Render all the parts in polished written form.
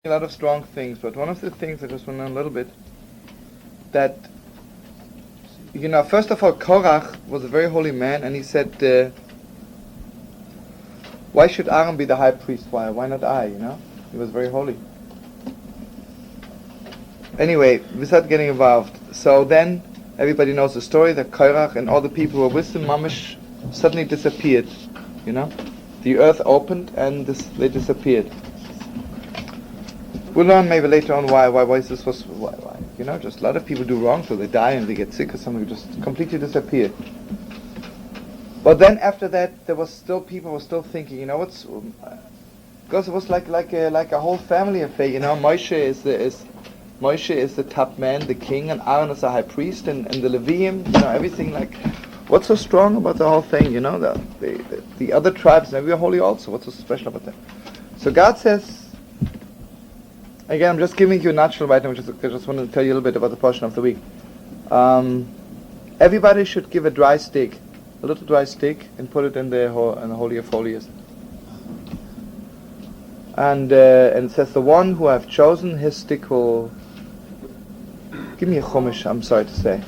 A lot of strong things, but one of the things I just want to know a little bit, that, first of all, Korach was a very holy man, and he said, why should Aaron be the high priest? Why not I, He was very holy. Anyway, we started getting involved. So then, everybody knows the story, that Korach and all the people who were with him, Mamish, suddenly disappeared, The earth opened, and they disappeared. We'll learn maybe later on why this was, why. Just a lot of people do wrong, so they die and they get sick or something, just completely disappear. But then after that, people were still thinking, because it was like a whole family affair, Moshe is the top man, the king, and Aaron is the high priest, and the Leviim, everything what's so strong about the whole thing, the other tribes, and we are holy also, what's so special about that? So God says, again, I'm just giving you a nutshell right now, I just wanted to tell you a little bit about the portion of the week. Everybody should give a little dry stick, and put it in the Holy of Holies. And it says, the one who I've chosen, his stick will... Give me a chumash, I'm sorry to say.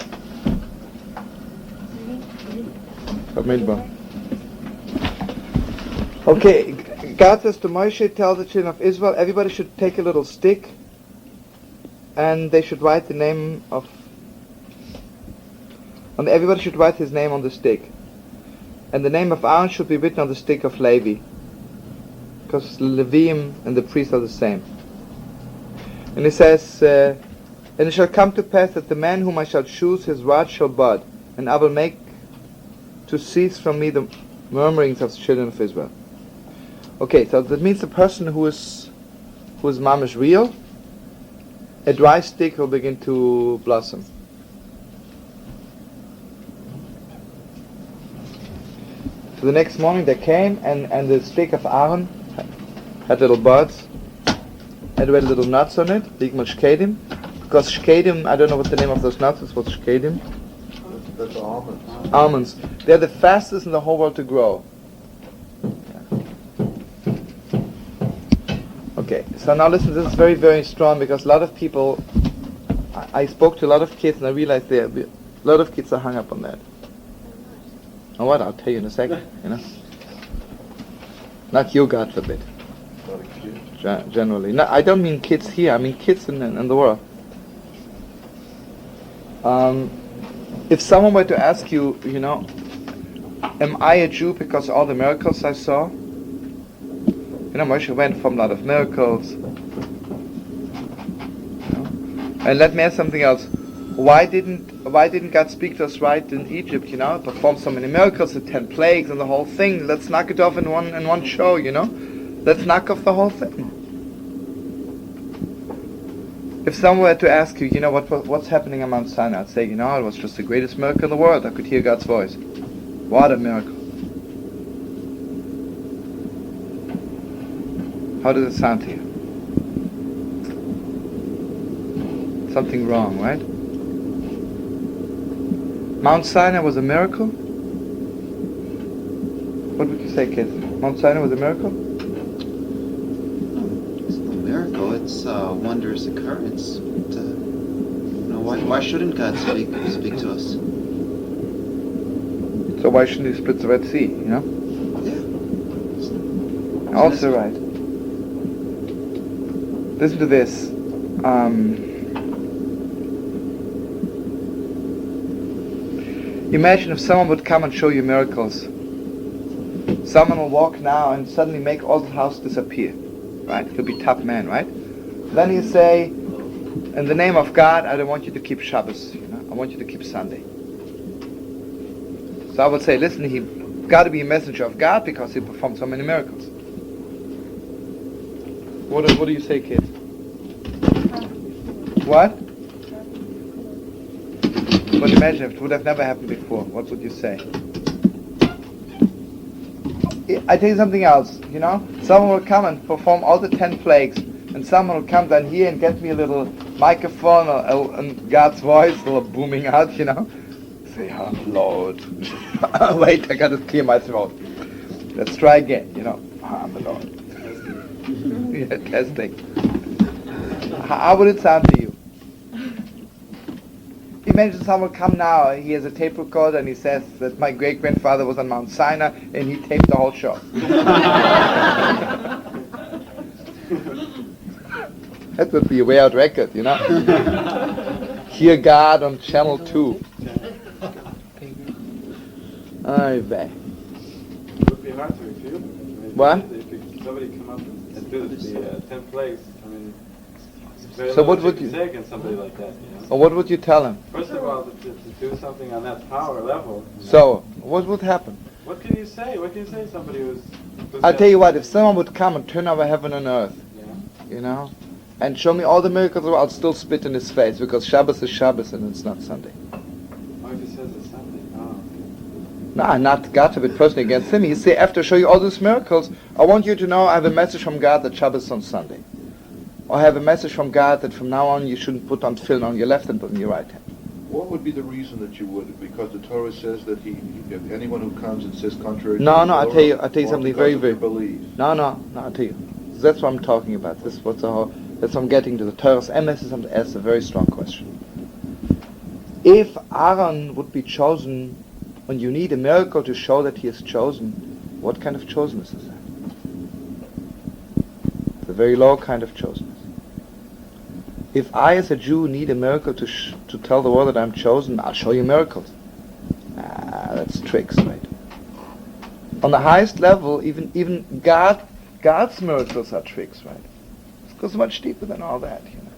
Okay, God says to Moshe, tell the children of Israel, everybody should take a little stick, and they should write the name of... And everybody should write his name on the stick. And the name of Aaron should be written on the stick of Levi, because Leviim and the priests are the same. And it says, and it shall come to pass that the man whom I shall choose, his rod shall bud, and I will make to cease from me the murmurings of the children of Israel. Okay, so that means the person who is mamish real, a dry stick will begin to blossom. So the next morning they came, and the stick of Aaron had little buds, had little nuts on it, shkedim. Because shkedim, I don't know what the name of those nuts is, what's shkedim? That's almonds. Almonds. They're the fastest in the whole world to grow. Okay, so now listen, this is very, very strong, because a lot of people, I spoke to a lot of kids, and I realized a lot of kids are hung up on that. Oh, what? I'll tell you in a second, Not you, God forbid. Generally. No, I don't mean kids here, I mean kids in the world. If someone were to ask you, am I a Jew because of all the miracles I saw? Moshe went from a lot of miracles. And let me ask something else. Why didn't God speak to us right in Egypt, perform so many miracles, the 10 plagues and the whole thing? Let's knock it off in one show, Let's knock off the whole thing. If someone were to ask you, what's happening on Mount Sinai, I'd say, it was just the greatest miracle in the world. I could hear God's voice. What a miracle. How does it sound to you? Something wrong, right? Mount Sinai was a miracle? What would you say, kids? Mount Sinai was a miracle? It's no miracle, it's a wondrous occurrence. Why shouldn't God speak to us? So why shouldn't he split the Red Sea, Yeah. Also right. Listen to this. Imagine if someone would come and show you miracles. Someone will walk now and suddenly make all the house disappear. Right? He'll be top man, right? Then he'll say, in the name of God, I don't want you to keep Shabbos. I want you to keep Sunday. So I would say, listen, he got to be a messenger of God because he performed so many miracles. What do you say, kids? What? But imagine if it would have never happened before. What would you say? I tell you something else. Someone will come and perform all the 10 plagues, and someone will come down here and get me a little microphone and God's voice will booming out. Say, oh Lord. Wait, I got to clear my throat. Let's try again. Oh, the Lord. Yeah, testing. How would it sound to you? Imagine someone come now, he has a tape recorder and he says that my great-grandfather was on Mount Sinai and he taped the whole show. That would be a way out record, you know? Hear God on Channel 2. Ay vey. It would be hard to refute. What? If somebody come up and do the 10 plagues, I mean, it's very So little what would you you- can say against somebody like that, you know? Or what would you tell him? First of all, to do something on that power level. You know? So, what would happen? What can you say? What can you say to somebody who's I'll tell you what, if someone would come and turn over heaven and earth, Yeah. you know, and show me all the miracles, I'll still spit in his face because Shabbos is Shabbos and it's not Sunday. Oh, if he says it's something. Oh, okay. No, not God forbid personally against him. He say, after I show you all these miracles, I want you to know I have a message from God that Shabbos is on Sunday. Or I have a message from God that from now on you shouldn't put on tefillin on your left hand but on your right hand. What would be the reason that you would? Because the Torah says that if anyone who comes and says contrary to No, the no, I'll Torah, tell you or something because very, of their very- belief. No, I'll tell you. That's what I'm talking about. This is what's that's what I'm getting to. The Torah's MS is a very strong question. If Aaron would be chosen, when you need a miracle to show that he is chosen, what kind of chosenness is that? It's a very low kind of chosenness. If I as a Jew need a miracle to tell the world that I'm chosen, I'll show you miracles. That's tricks, right? On the highest level, even God's miracles are tricks, right? It goes much deeper than all that, you know.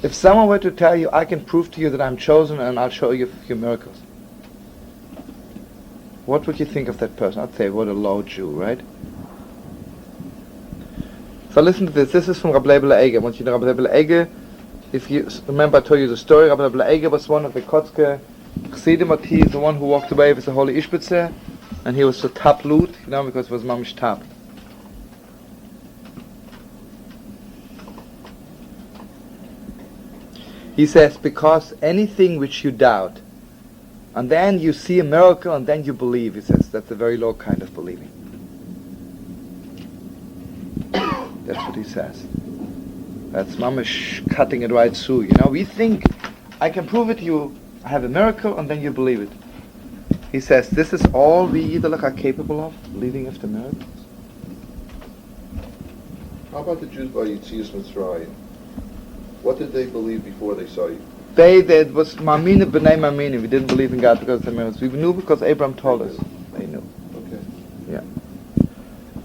If someone were to tell you, I can prove to you that I'm chosen and I'll show you a few miracles, what would you think of that person? I'd say, what a low Jew, right? So listen to this. This is from Rabbi Levi. I want you to know Rabbi Levi. If you remember, I told you the story. Rabbi Levi was one of the Kotzke Chassidim, but he is the one who walked away with the Holy Ishbitze, and he was so taplut, you know, because it was mamish tap. He says, because anything which you doubt, and then you see a miracle, and then you believe, he says, that's a very low kind of believing. That's what he says. That's mamish cutting it right through. You know, we think, I can prove it to you, I have a miracle, and then you believe it. He says, this is all we Yiddelach are capable of, believing after miracles. How about the Jews by Yitzias Mitzrayim? What did they believe before they saw you? They was Mamina b'nei Mamina. We didn't believe in God because of the miracles. We knew because Abraham told us. They knew. Okay. Yeah.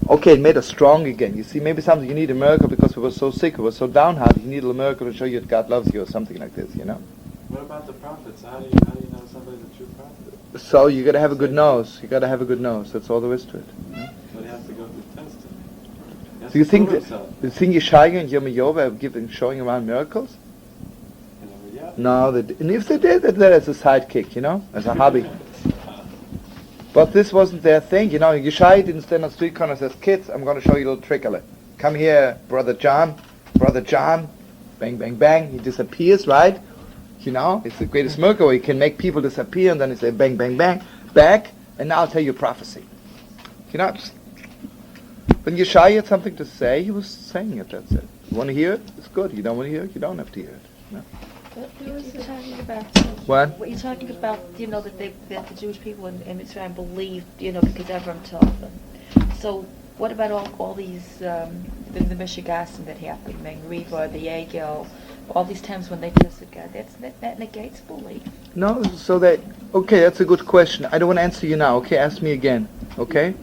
Okay, it made us strong again. You see, maybe something you need a miracle because we were so sick, we were so downhearted. You need a miracle to show you that God loves you or something like this, you know. What about the prophets? How do you know somebody's a true prophet? So you got to have a good nose. You got to have a good nose. That's all there is to it. But he has to go through testing. He has Do you to think prove that, himself. you think Yeshaya and Yirmiyahu were showing around miracles? Yeah. No, and if they did, they did it as a sidekick, you know, as a hobby. But this wasn't their thing, you know. Yeshaya didn't stand on the street corner and says, kids, I'm going to show you a little trick. Come here, Brother John, bang, bang, bang. He disappears, right? You know, it's the greatest miracle where he can make people disappear and then he say, bang, bang, bang, back, and now I'll tell you prophecy. You know, when Yeshaya had something to say, he was saying it, that's it. You want to hear it? It's good. You don't want to hear it? You don't have to hear it. No. What was you talking about? What? You're talking about, you know, that the Jewish people in Mitzrayim believed, you know, because Abraham told them. So what about all these, the Mishigasim that happened, Riva, the Yagel, all these times when they tested God? That negates belief. No, so okay, that's a good question. I don't want to answer you now, okay? Ask me again, okay?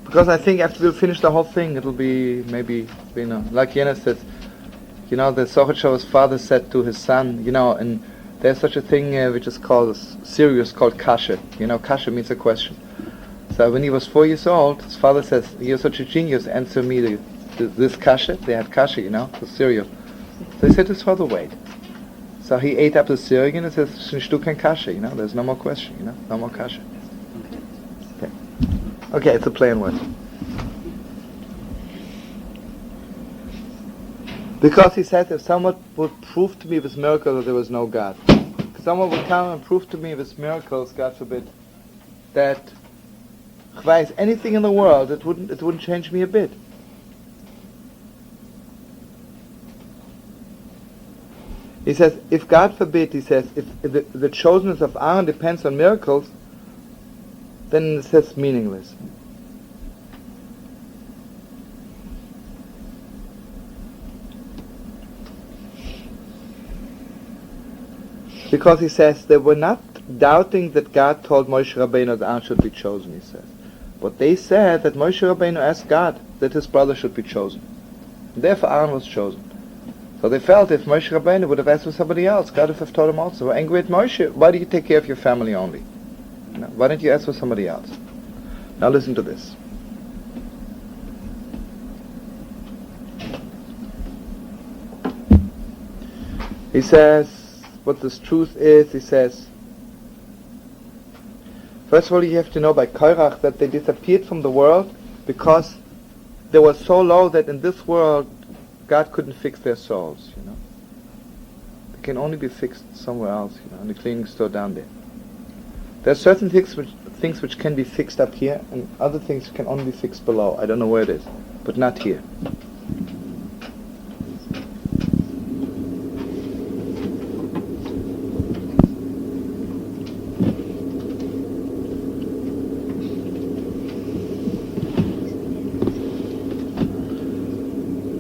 Because I think after we'll finish the whole thing, it'll be maybe, you know, like Yena said, you know, the Sochotshava's father said to his son, you know, and there's such a thing which is called, serious, called kasha. You know, kasha means a question. So when he was 4 years old, his father says, you're such a genius, answer me this kasha. They had kasha, you know, the cereal. So he said to his father, wait. So he ate up the cereal and says, Shnish kein kasha, you know, there's no more question, you know, no more kasha. Okay, it's a plain word. Because he said, if someone would prove to me with miracles that there was no God, if someone would come and prove to me with miracles, God forbid, that Chvais, anything in the world, it wouldn't change me a bit. He says, if God forbid, he says, if the chosenness of Aaron depends on miracles, then it says meaningless. Because he says they were not doubting that God told Moshe Rabbeinu that Aaron should be chosen, he says. But they said that Moshe Rabbeinu asked God that his brother should be chosen. And therefore Aaron was chosen. So they felt if Moshe Rabbeinu would have asked for somebody else, God would have told him also, we're angry at Moshe, why do you take care of your family only? Why don't you ask for somebody else? Now listen to this. He says, what this truth is, he says, first of all you have to know by Korach that they disappeared from the world because they were so low that in this world God couldn't fix their souls, They can only be fixed somewhere else, in the cleaning store down there. There are certain things which can be fixed up here, and other things can only be fixed below. I don't know where it is, but not here.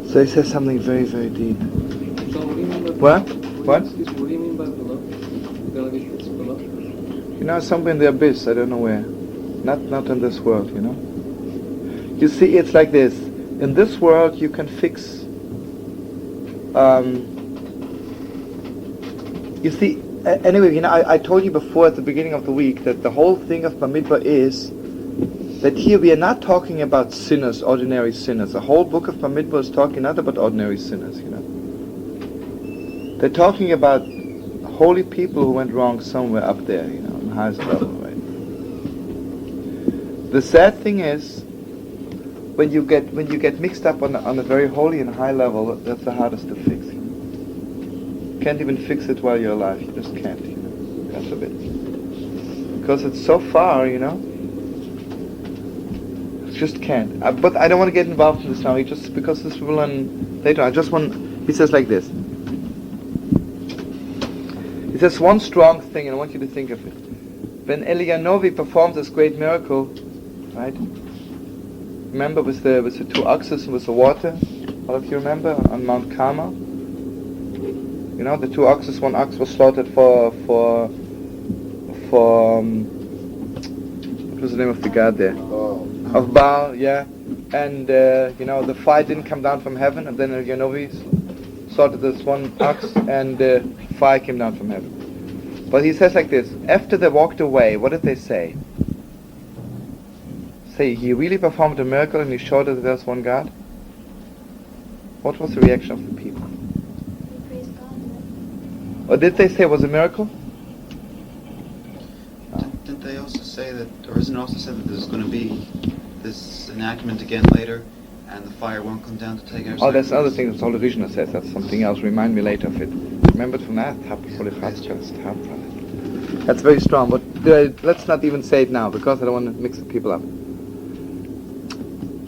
So he says something very, very deep. So what do you mean by What? What? Excuse me, what do you mean by below? Delegation is below? Somewhere in the abyss, I don't know where. Not in this world, You see, it's like this. In this world, you can fix... you see, anyway, I told you before at the beginning of the week that the whole thing of Bamidbar is that here we are not talking about sinners, ordinary sinners. The whole book of Bamidbar is talking not about ordinary sinners, They're talking about holy people who went wrong somewhere up there, on the highest level, right? The sad thing is, when you get mixed up on a very holy and high level, that's the hardest to fix. You can't even fix it while you're alive. You just can't, God forbid. Because it's so far, just can't. But I don't want to get involved in this now, just because this will learn later. He says like this. He says one strong thing, and I want you to think of it. When Eliyahu performs this great miracle, right? Remember with the two oxes and with the water? All of you remember on Mount Carmel? The two oxes. One ox was slaughtered for what was the name of the god there? Of Baal, yeah. And the fire didn't come down from heaven, and then Eliyahu slaughtered this one ox, and fire came down from heaven. But he says like this: after they walked away, what did they say? Say, he really performed a miracle and he showed that there's one God? What was the reaction of the people? Praise God. Or did they say it was a miracle? Didn't they also say that, or isn't it also said that there's going to be this enactment again later, and the fire won't come down to take our Oh, that's another sacrifice? thing that Holy Vision says. That's something else. Remind me later of it. Remember it from that? That's very strong, but let's not even say it now, because I don't want to mix the people up.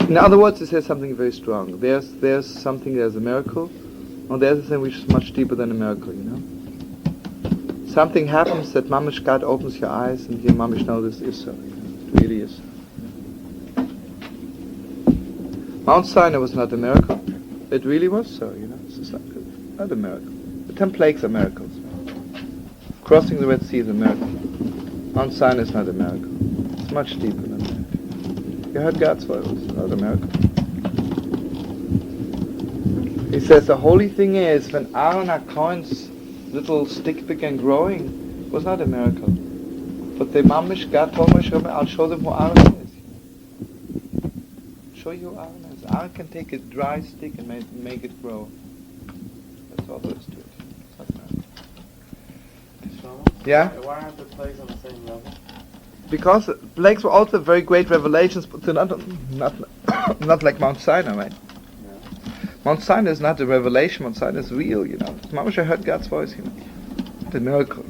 In other words, it says something very strong. There's a miracle, and there's something which is much deeper than a miracle, Something happens that Mamish God opens your eyes, and you Mamish know this is so. It really is. Mount Sinai was not a miracle. It really was so, It's just not a miracle. The 10 plagues are miracles. Crossing the Red Sea is a miracle. Mount Sinai is not a miracle. It's much deeper than that. You heard God's voice, it's not a miracle. He says the holy thing is when Aaron HaKohen's little stick began growing, it was not a miracle. But the Mamish, God told Moshe Rabbeinu, I'll show them who Aaron is. Show you who Aaron is. Aaron can take a dry stick and make it grow. That's all there is to it. It's not a miracle. Shlomo? Yeah? Why aren't the plagues on the same level? Because plagues were also very great revelations, but they're not like Mount Sinai, right? Yeah. Mount Sinai is not a revelation. Mount Sinai is real, Mamash, I heard God's voice, It's a miracle,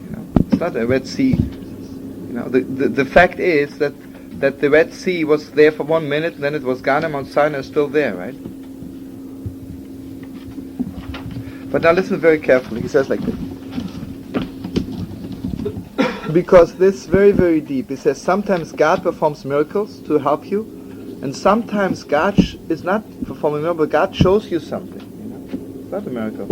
It's not a Red Sea. The fact is that that the Red Sea was there for 1 minute, and then it was gone, and Mount Sinai is still there, right? But now listen very carefully. He says like this. Because this is very, very deep. He says sometimes God performs miracles to help you, and sometimes God is not performing a miracle, but God shows you something. It's not a miracle.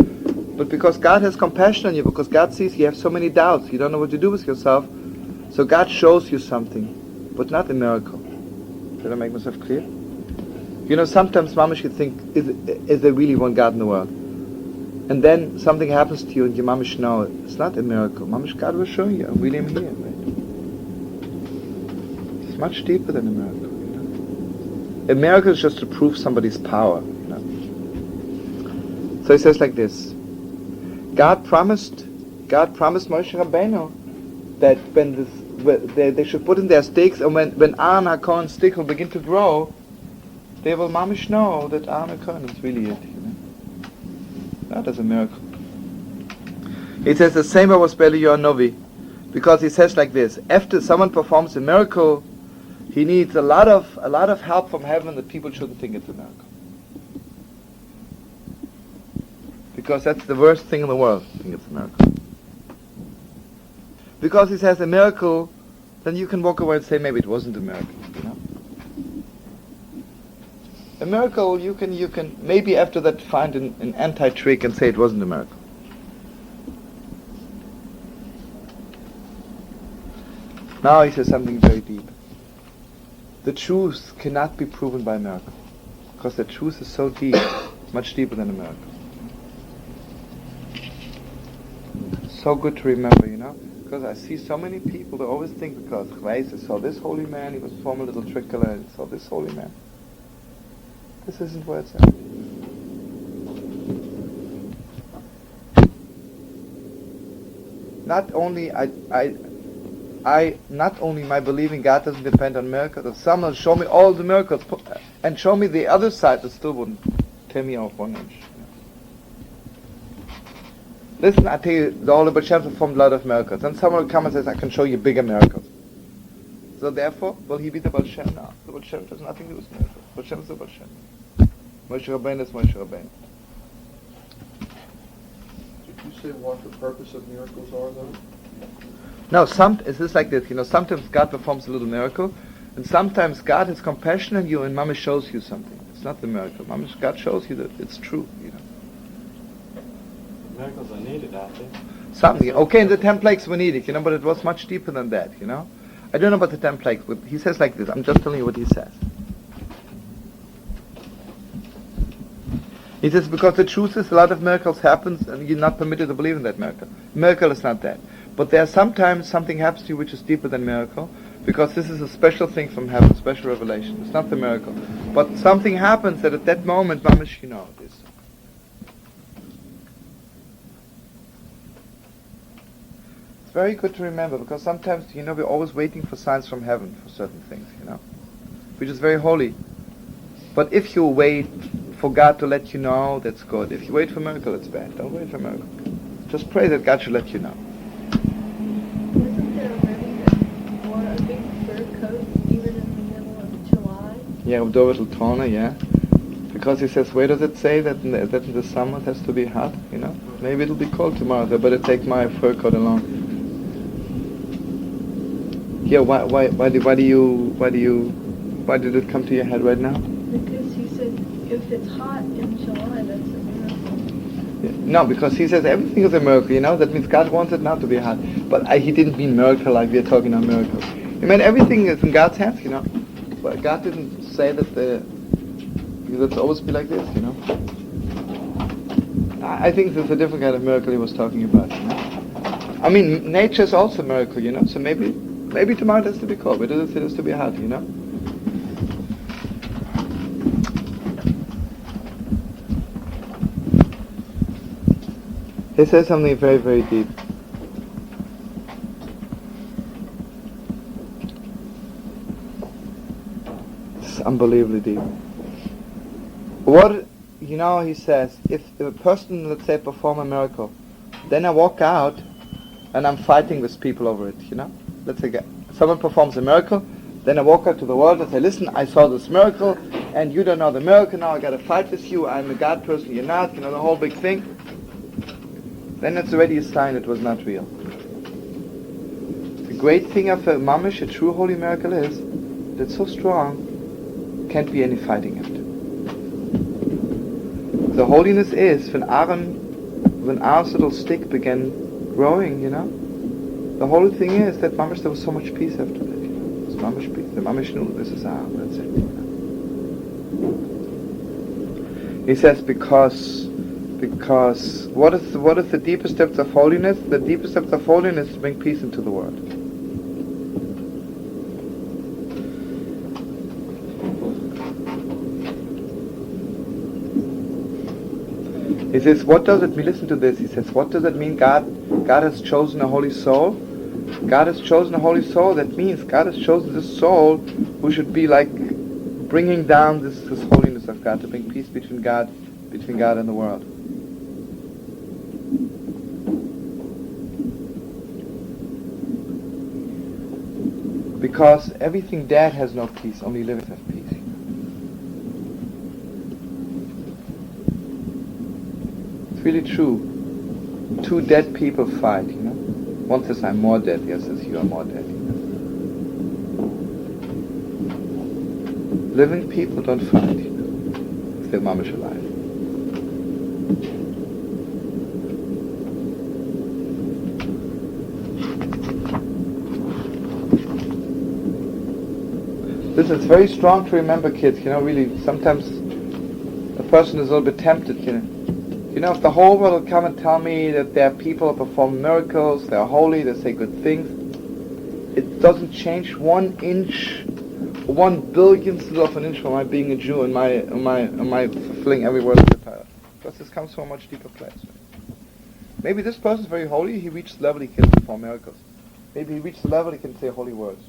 But because God has compassion on you, because God sees you have so many doubts, you don't know what to do with yourself, so God shows you something, but not a miracle. Did I make myself clear? Sometimes mamash you think, is there really one God in the world? And then something happens to you and your mamash know it's not a miracle. Mamash, God will show you, I really am here. Right? It's much deeper than a miracle. A miracle is just to prove somebody's power. So he says like this. God promised Moshe Rabbeinu that when they should put in their sticks, and when Aaron HaKohen's stick will begin to grow, they will mamish know that Aaron HaKohen is really it. That is a miracle. He says the same was Belial Novi, because he says like this: after someone performs a miracle, he needs a lot of help from heaven that people shouldn't think it's a miracle. Because that's the worst thing in the world, I think it's a miracle. Because he says a miracle, then you can walk away and say maybe it wasn't a miracle, A miracle, you can maybe after that find an anti-trick and say it wasn't a miracle. Now he says something very deep. The truth cannot be proven by a miracle, because the truth is so deep, much deeper than a miracle. So good to remember, because I see so many people that always think because I saw this holy man, he was from a little trickler, and saw this holy man. This isn't where it's at. Not only not only my believing God doesn't depend on miracles. If someone will show me all the miracles and show me the other side, that still wouldn't tear me off 1 inch. Listen, I tell you, the Holy Baal Shem performed a lot of miracles. Then someone will come and says, I can show you bigger miracles. So therefore, will he be the Baal Shem? No, the Baal Shem has nothing to do with miracles. Baal Shem is the Baal Shem. Moshe Rabbeinu is Moshe Rabbeinu. Did you say what the purpose of miracles are, though? No, it's just like this. Sometimes God performs a little miracle, and sometimes God has compassion on you, and Mama shows you something. It's not the miracle. God shows you that it's true. Miracles are needed, aren't they? Something. Okay, in the 10 plagues were needed, but it was much deeper than that. I don't know about the 10 plagues, but he says like this. I'm just telling you what he says. He says because the truth is a lot of miracles happens, and you're not permitted to believe in that miracle. Miracle is not that. But there are sometimes something happens to you which is deeper than miracle, because this is a special thing from heaven, special revelation. It's not the miracle. But something happens that at that moment, mamish, this. It's very good to remember, because sometimes, we're always waiting for signs from heaven for certain things, which is very holy. But if you wait for God to let you know, that's good. If you wait for a miracle, it's bad. Don't wait for a miracle. Just pray that God should let you know. Wasn't there a river that wore a big fur coat even in the middle of July? Yeah, with Dovital Tona, yeah. Because he says, where does it say that in the summer it has to be hot, Maybe it'll be cold tomorrow, so I better take my fur coat along. Yeah, why did it come to your head right now? Because he said if it's hot in July, that's a miracle. Yeah. No, because he says everything is a miracle, That means God wants it not to be hot. But he didn't mean miracle like we are talking about miracles. He meant everything is in God's hands, But God didn't say that it's always be like this, I think there's a different kind of miracle he was talking about, I mean, nature is also a miracle, So maybe tomorrow it has to be cold, but it has to be hot, He says something very, very deep. It's unbelievably deep. He says, if a person, let's say, perform a miracle, then I walk out and I'm fighting with people over it, Let's say someone performs a miracle, Then I walk out to the world and say, listen, I saw this miracle, and you don't know the miracle now, I got to fight with you, I'm a God person, you're not, the whole big thing. Then it's already a sign it was not real. The great thing of a mamish, a true holy miracle is, that it's so strong, can't be any fighting it. The holiness is, when Aaron's little stick began growing, the whole thing is that mamish, there was so much peace after that. It's mamish peace. The mamish knew this is Aaron. That's it. He says because what is the deepest depth of holiness? The deepest depth of holiness is to bring peace into the world. He says, what does it mean? Listen to this. He says, what does it mean? God has chosen a holy soul. God has chosen a holy soul. That means God has chosen this soul who should be like bringing down this holiness of God, to bring peace between God and the world. Because everything dead has no peace, only living has peace. It's really true. Two dead people fight, One says, I'm more dead, the other says, you are more dead. Living people don't fight, if they're mamish alive. This is very strong to remember, kids. Really, sometimes a person is a little bit tempted. If the whole world will come and tell me that there are people who perform miracles, they are holy, they say good things, it doesn't change 1 inch, 1 billionth of an inch from my being a Jew and my fulfilling every word of the Torah. Because this comes from a much deeper place. Maybe this person is very holy. He reached the level he can perform miracles. Maybe he reached the level he can say holy words.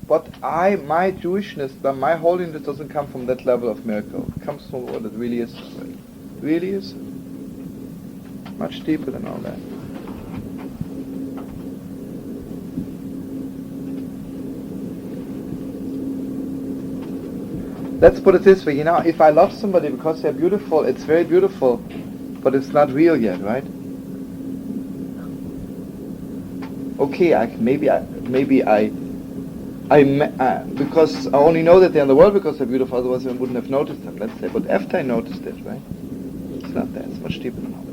But my Jewishness, my holiness doesn't come from that level of miracle. It comes from what it really is. Really is much deeper than all that. Let's put it this way, if I love somebody because they're beautiful, it's very beautiful, but it's not real yet, right? Okay, because I only know that they're in the world because they're beautiful, otherwise I wouldn't have noticed them, let's say. But after I noticed it, right? It's not that. It's much deeper than all that.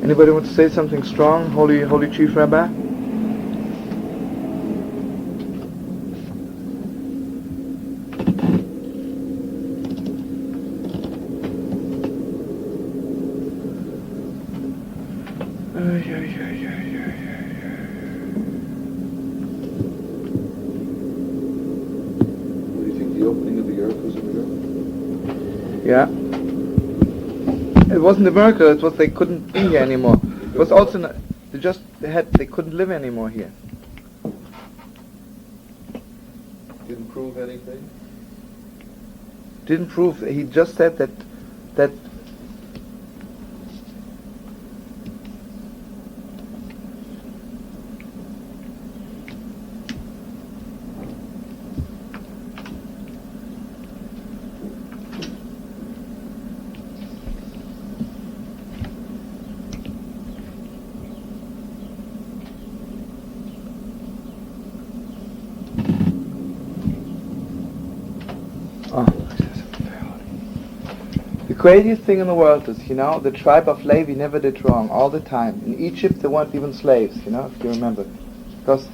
Anybody want to say something strong, Holy Chief Rabbi? Yeah. It wasn't a miracle, it was they couldn't be here anymore. It was also not, they couldn't live anymore here. Didn't prove anything? Didn't prove, he just said that the craziest thing in the world is, the tribe of Levi never did wrong all the time. In Egypt they weren't even slaves, if you remember. Because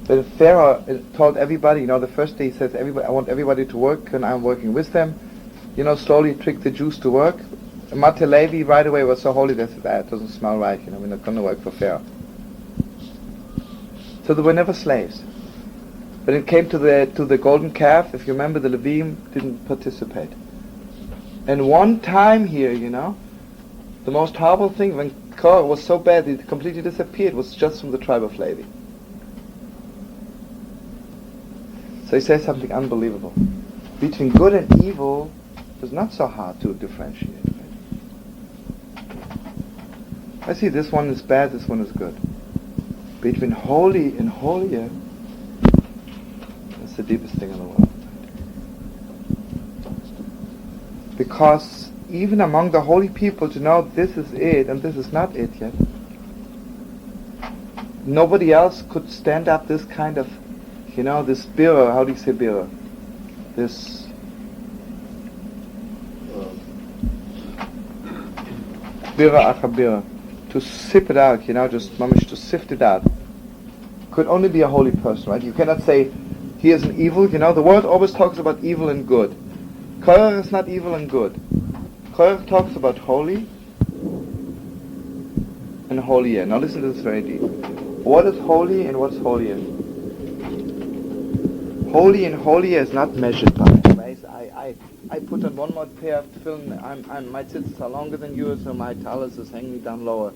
the Pharaoh told everybody, the first day he says, I want everybody to work and I'm working with them. Slowly tricked the Jews to work. Mate Levi right away was so holy they said, it doesn't smell right, we're not going to work for Pharaoh. So they were never slaves. When it came to the golden calf, if you remember, the Levim didn't participate. And one time here, The most horrible thing, when Korah was so bad it completely disappeared, was just from the tribe of Levi. So he says something unbelievable. Between good and evil, it's not so hard to differentiate. I see this one is bad, this one is good. Between holy and holier, that's the deepest thing in the world. Because even among the holy people, to know this is it and this is not it yet, nobody else could stand up this kind of, this birra, how do you say birra? This birra achabira, to sip it out, just mamish to sift it out, could only be a holy person, right? You cannot say, he is an evil, the world always talks about evil and good. Korah is not evil and good. Korah talks about holy and holier. Now listen to this very deep. What is holy and what's holier? Holy and holier is not measured by. Right? I put on one more pair of tefillin, my tzitzis are longer than yours, so my talus is hanging down lower.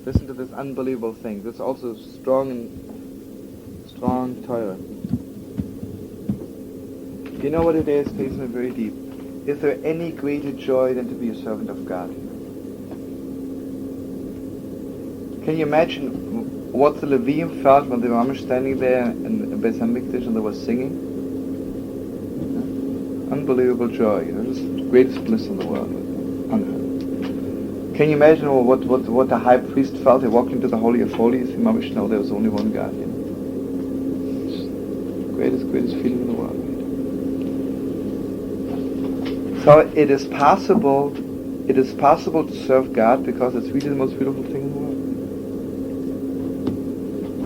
Listen to this unbelievable thing. This is also strong Torah. You know what it is? Please me very deep. Is there any greater joy than to be a servant of God? Can you imagine what the Levim felt when they were standing there in Beis HaMikdash and they were singing? Unbelievable joy. Just the greatest bliss in the world. Unheard. Can you imagine what the high priest felt? He walked into the Holy of Holies. He mamish know there was only one God. Greatest feeling in the world. So it is possible to serve God because it's really the most beautiful thing in the world.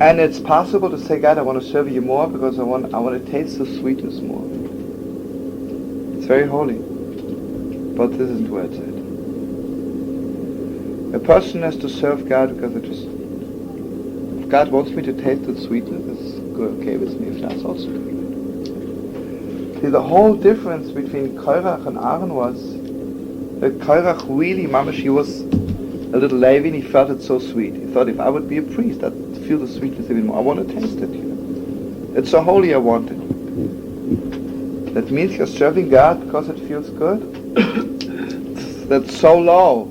And it's possible to say, God, I want to serve you more because I want to taste the sweetness more. It's very holy. But this isn't where it's at. A person has to serve God because if God wants me to taste the sweetness, it's good, okay with me. If not, it's also good. See, the whole difference between Korach and Aaron was that Korach really, mamash, he was a little Levi and he felt it so sweet. He thought, if I would be a priest, I'd feel the sweetness even more. I want to taste it. It's so holy, I want it. That means you're serving God because it feels good. That's so low.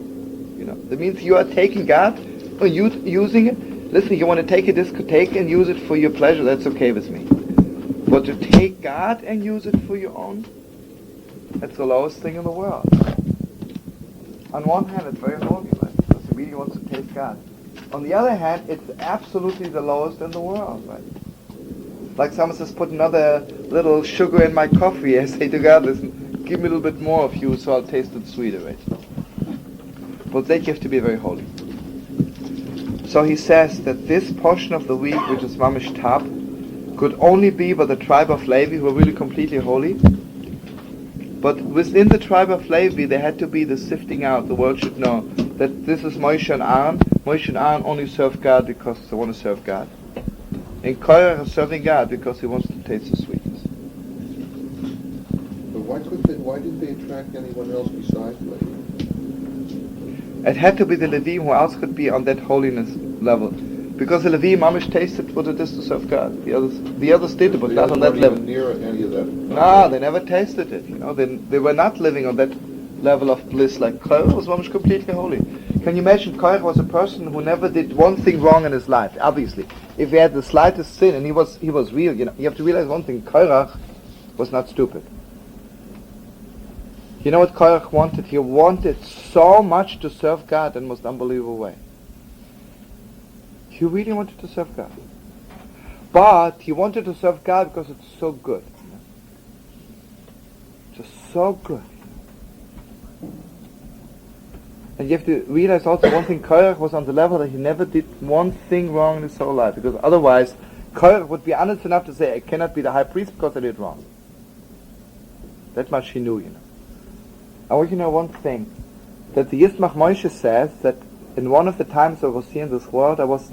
That means you are taking God or using it. Listen, you want to take a discotheque and use it for your pleasure, that's okay with me. But to take God and use it for your own, that's the lowest thing in the world. On one hand, it's very holy, right? Because he really wants to taste God. On the other hand, it's absolutely the lowest in the world, right? Like someone says, put another little sugar in my coffee. I say to God, listen, give me a little bit more of you so I'll taste it sweeter, right? But that you have to be very holy. So he says that this portion of the wheat, which is mamish tab, could only be by the tribe of Levi, who were really completely holy. But within the tribe of Levi, there had to be the sifting out. The world should know that this is Moshe and Aaron. Moshe and Aaron only serve God because they want to serve God. And Korah is serving God because he wants to taste the sweetness. But why didn't they attract anyone else besides Levi? It had to be the Levi who else could be on that holiness level. Because the Levi mamish tasted what it is to serve God. The others did, but not on that level. Near any of that. No, they never tasted it. They were not living on that level of bliss like Korah was mamish completely holy. Can you imagine Korah was a person who never did one thing wrong in his life? Obviously, if he had the slightest sin, and he was real. You have to realize one thing: Korah was not stupid. You know what Korah wanted? He wanted so much to serve God in the most unbelievable way. He really wanted to serve God. But he wanted to serve God because it's so good. Just so good. And you have to realize also one thing, Korah was on the level that he never did one thing wrong in his whole life. Because otherwise, Korah would be honest enough to say, I cannot be the high priest because I did wrong. That much he knew, I want you to know one thing, that the Yismach Moshe says that in one of the times I was here in this world, I was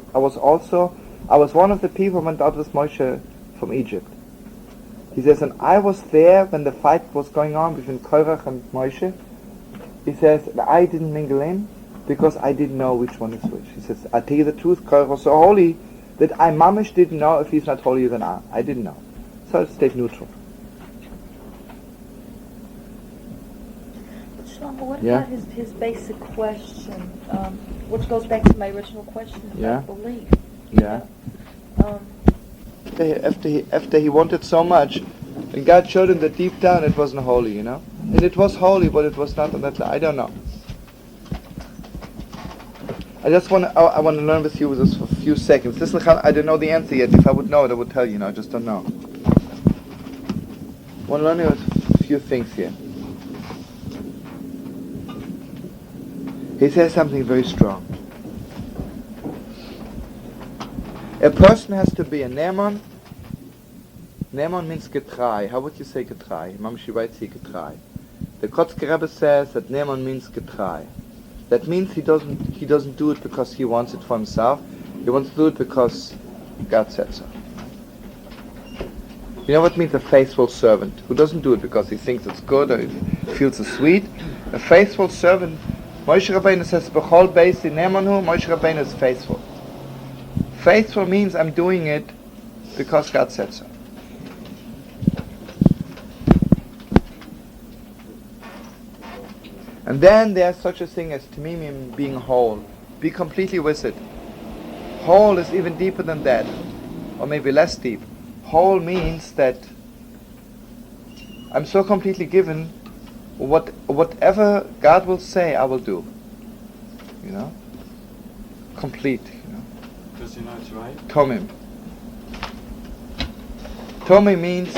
one of the people who went out with Moshe from Egypt. He says, and I was there when the fight was going on between Korach and Moshe, He says, I didn't mingle in because I didn't know which one is which. He says, I tell you the truth, Korach was so holy that I mamish didn't know if he's not holier than I. I didn't know. So it stayed neutral. But Shlomo, what Yeah? about his basic question, which goes back to my original question Yeah. about belief? Yeah. After he wanted so much, and God showed him that deep down it wasn't holy, you know? And it was holy, but it was not on that level. I don't know. I want to learn with you just for a few seconds. Listen, I don't know the answer yet. If I would know it, I would tell you. I just don't know. I want to learn a few things here. He says something very strong. A person has to be a Ne'eman. Ne'eman means getrai. How would you say getrai? Mamashi writes here getrai. The Kotzker Rebbe says that Ne'eman means getrai. That means he doesn't do it because he wants it for himself. He wants to do it because God said so. You know what means a faithful servant? Who doesn't do it because he thinks it's good or he feels it's sweet? A faithful servant. Moshe Rabbeinu says, B'chol beisi ne'emanu, Moshe Rabbeinu is faithful. Faithful means I'm doing it because God said so. And then there's such a thing as tamimim, being whole. Be completely with it. Whole is even deeper than that, or maybe less deep. Whole means that I'm so completely given, whatever God will say, I will do. You know? Complete, you know? Because you know it's right. Tomim. Tomim means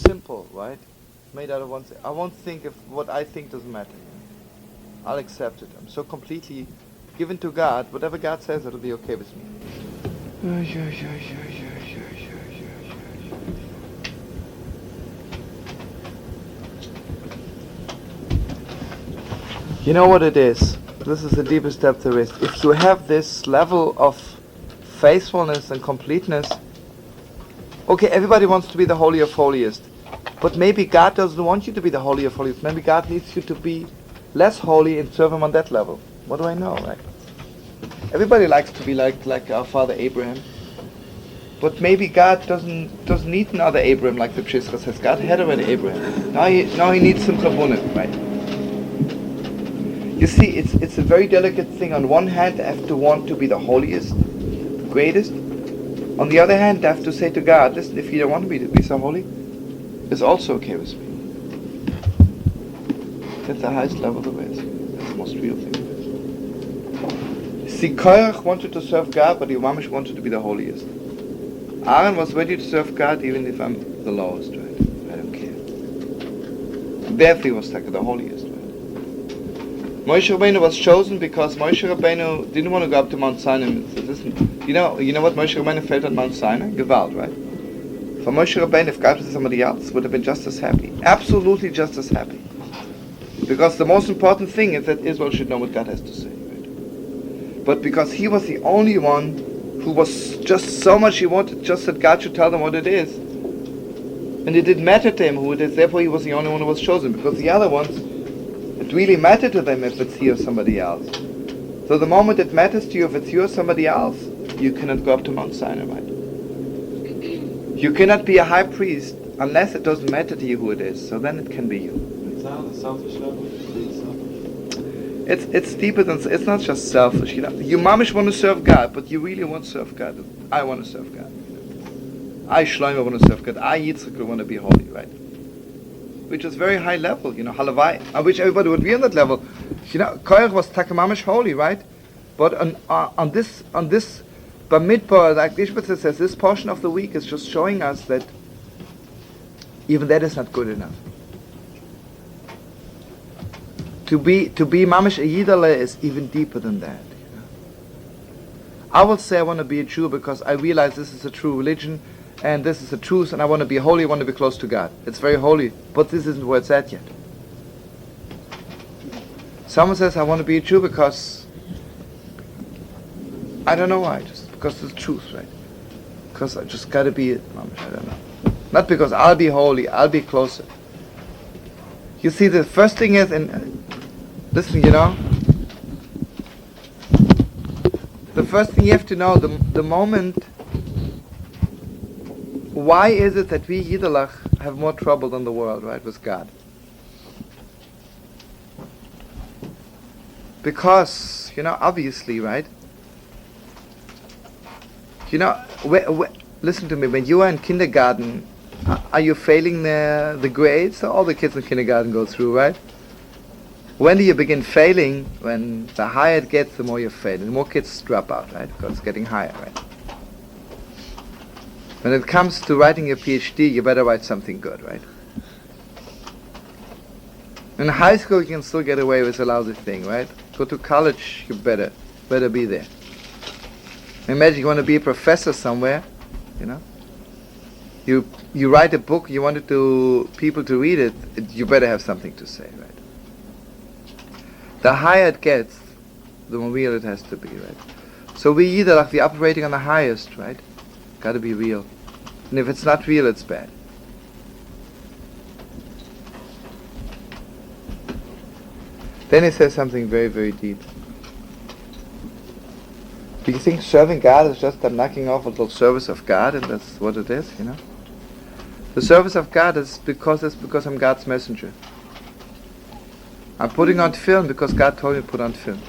simple, right? Made out of one thing. I won't think if what I think doesn't matter. I'll accept it. I'm so completely given to God. Whatever God says, it'll be okay with me. You know what it is? This is the deepest depth there is. If you have this level of faithfulness and completeness, okay, everybody wants to be the holy of holiest. But maybe God doesn't want you to be the holy of holiest. Maybe God needs you to be less holy and serve Him on that level. What do I know, right? Everybody likes to be like our father Abraham. But maybe God doesn't need another Abraham like the Pshishra says. God had already Abraham. Now he needs some Chavunim, right? You see, it's a very delicate thing. On one hand, I have to want to be the holiest, the greatest. On the other hand, I have to say to God, listen, if you don't want me to be so holy, it's also okay with me. That's the highest level there is. That's the most real thing there is. See, Korach wanted to serve God, but Mamish wanted to be the holiest. Aaron was ready to serve God even if I'm the lowest, right? I don't care. Therefore he was like the holiest, right? Moshe Rabbeinu was chosen because Moshe Rabbeinu didn't want to go up to Mount Sinai and say, listen, you know what Moshe Rabbeinu felt on Mount Sinai? Gewalt, right? For Moshe Rabbeinu, if God was somebody else, would have been just as happy. Absolutely just as happy. Because the most important thing is that Israel should know what God has to say. Right? But because he was the only one who was just so much he wanted just that God should tell them what it is. And it didn't matter to him who it is, therefore he was the only one who was chosen. Because the other ones, it really mattered to them if it's he or somebody else. So the moment it matters to you if it's you or somebody else, you cannot go up to Mount Sinai, right? You cannot be a high priest unless it doesn't matter to you who it is. So then it can be you. It's not the selfish level. It's deeper than, it's not just selfish, you know. You mamish want to serve God, but you really want to serve God. I want to serve God. I Shlomo want to serve God. I Yitzchak want to be holy, right? Which is very high level, you know, halavai. I wish everybody would be on that level. You know, Korach was takamamish holy, right? But on this Bamidbar, like Ishbitz says, this portion of the week is just showing us that even that is not good enough. To be mamish a yidale is even deeper than that. You know? I will say I want to be a Jew because I realize this is a true religion and this is the truth, and I want to be holy, I want to be close to God. It's very holy, but this isn't where it's at yet. Someone says I want to be a Jew because I don't know why, just because it's the truth, right? Because I just got to be it, mamish, I don't know. Not because I'll be holy, I'll be closer. You see, the first thing is, and listen, the first thing you have to know, the moment, why is it that we Yiddelach have more trouble than the world, right, with God? Because, obviously, right? Listen to me, when you are in kindergarten, are you failing the grades? All the kids in kindergarten go through, right? When do you begin failing? When the higher it gets, the more you fail. The more kids drop out, right? Because it's getting higher, right? When it comes to writing your PhD, you better write something good, right? In high school, you can still get away with a lousy thing, right? Go to college, you better be there. Imagine you want to be a professor somewhere, You write a book, you wanted people to read it, you better have something to say, right? The higher it gets, the more real it has to be, right? So we're operating on the highest, right? Got to be real. And if it's not real, it's bad. Then he says something very, very deep. Do you think serving God is just knocking off a little service of God, and that's what it is, The service of God is because I'm God's messenger. I'm putting on film because God told me to put on film.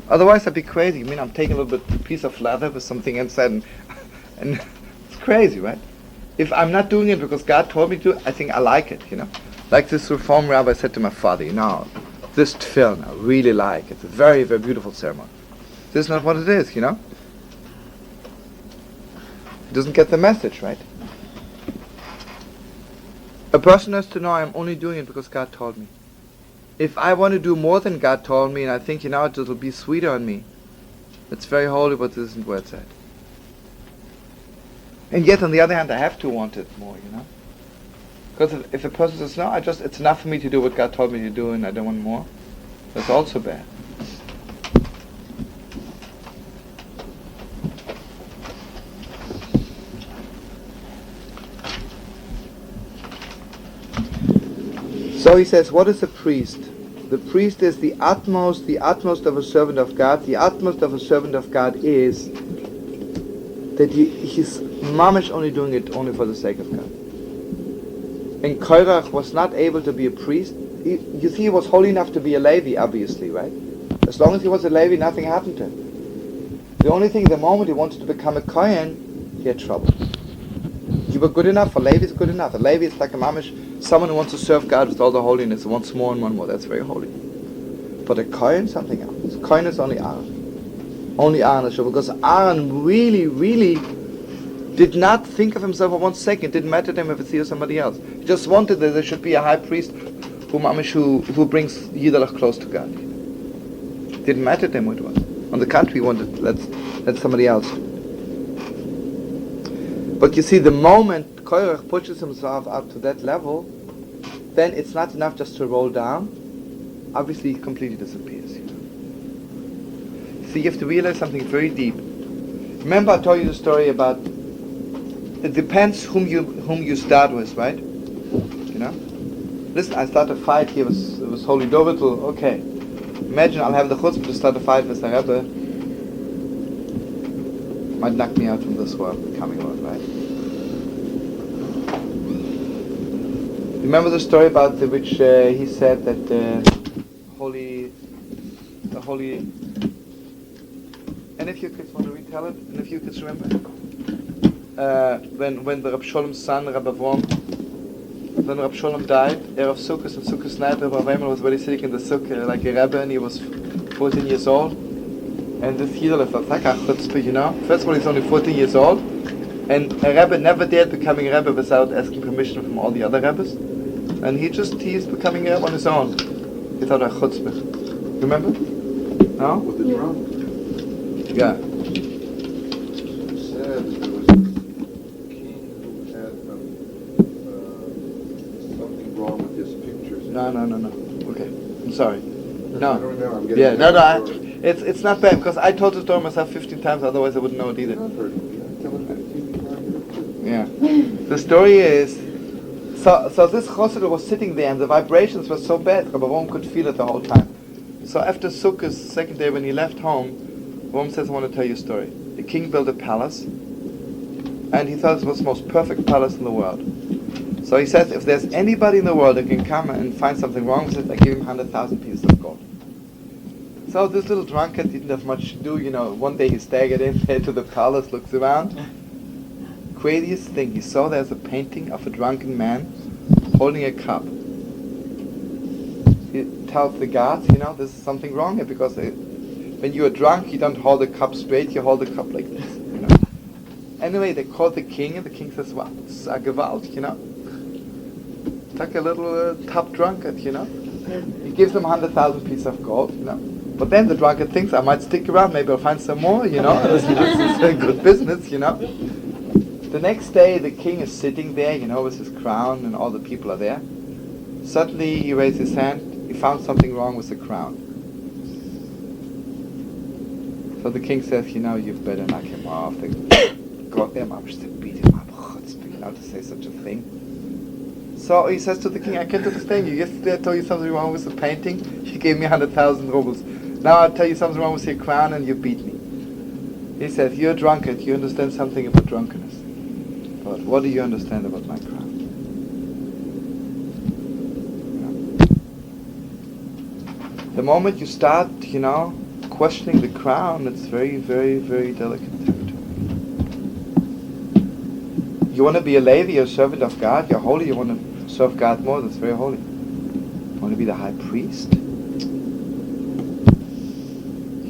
Otherwise I'd be crazy. I'm taking a little piece of leather with something inside and it's crazy, right? If I'm not doing it because God told me to, I think I like it, Like this Reform rabbi said to my father, this film I really like. It's a very, very beautiful ceremony. This is not what it is, He doesn't get the message, right? A person has to know I'm only doing it because God told me. If I want to do more than God told me and I think, it'll be sweeter on me, it's very holy, but this isn't where it's at. And yet, on the other hand, I have to want it more, Because if a person says, no, it's enough for me to do what God told me to do and I don't want more, that's also bad. So he says, what is a priest? The priest is the utmost of a servant of God. The utmost of a servant of God is that he's mamish only doing it only for the sake of God. And Korach was not able to be a priest. You see, he was holy enough to be a Levi, obviously, right? As long as he was a Levi, nothing happened to him. The only thing, the moment he wanted to become a Kohen, he had trouble. You were good enough, a Levi is good enough. A Levi is like a mamish, someone who wants to serve God with all the holiness, who wants more and more and more. That's very holy. But a Kohen, something else. Kohen is only Aaron. Only Aaron is sure, because Aaron really, really did not think of himself for 1 second. It didn't matter to him if it's he or somebody else. He just wanted that there should be a high priest who brings Yiddelach close to God. Didn't matter to him what it was. On the contrary, he wanted let somebody else. But you see, the moment Korach pushes himself up to that level, then it's not enough just to roll down. Obviously, he completely disappears. So you have to realize something very deep. Remember, I told you the story about it depends whom you start with, right? Listen, I start a fight here with Holy Dovital. Okay, imagine I'll have the chutzpah to start a fight with the Rebbe. Might knock me out from this world, the coming world, right? Remember the story about which he said that the holy. And if you kids want to retell it, and if you kids remember, when the Rab Sholom's son, Rabbi Avram, when Rab Sholom died, of Sukkot and Sukkot's night, Rabbi Avram was very sick in the Sukkah like a Rebbe, and he was 14 years old. And this Yidel thought, like a chutzpah, First of all, he's only 14 years old, and a Rebbe never dared becoming a Rebbe without asking permission from all the other Rebbes. And he's becoming a Rebbe on his own. He thought a chutzpah. Remember? No? With the drum? Yeah. It says there was a king who had something wrong with his pictures. No. Okay, I'm sorry. I No. don't remember. I'm getting It's not bad, because I told the story myself 15 times, otherwise I wouldn't know it either. I've heard it. Tell it on TV. Yeah. The story is, So this chassid was sitting there, and the vibrations were so bad, Rabbi Rom could feel it the whole time. So after Sukkot's second day, when he left home, Rom says, I want to tell you a story. The king built a palace, and he thought it was the most perfect palace in the world. So he says, if there's anybody in the world that can come and find something wrong with it, I give him 100,000 pieces of gold. So this little drunkard didn't have much to do, one day he staggered in there to the palace, looks around. Craziest thing, he saw there's a painting of a drunken man holding a cup. He tells the guards, this is something wrong here, because when you are drunk, you don't hold the cup straight, you hold the cup like this, Anyway, they called the king, and the king says, well, it's a gewalt, It's like a little top drunkard, He gives them 100,000 pieces of gold, But then the drunkard thinks, I might stick around, maybe I'll find some more, This is a good business, The next day, the king is sitting there, with his crown, and all the people are there. Suddenly, he raised his hand, he found something wrong with the crown. So the king says, you better knock him off. They got them up, just beat him up, to say such a thing. So he says to the king, I can't understand you. Yesterday I told you something wrong with the painting, you gave me 100,000 rubles. Now I tell you something wrong with your crown and you beat me. He says, you're a drunkard, you understand something about drunkenness. But what do you understand about my crown? The moment you start, questioning the crown, it's very, very, very delicate territory. You want to be a Levi, you're a servant of God, you're holy, you want to serve God more, that's very holy. You want to be the high priest?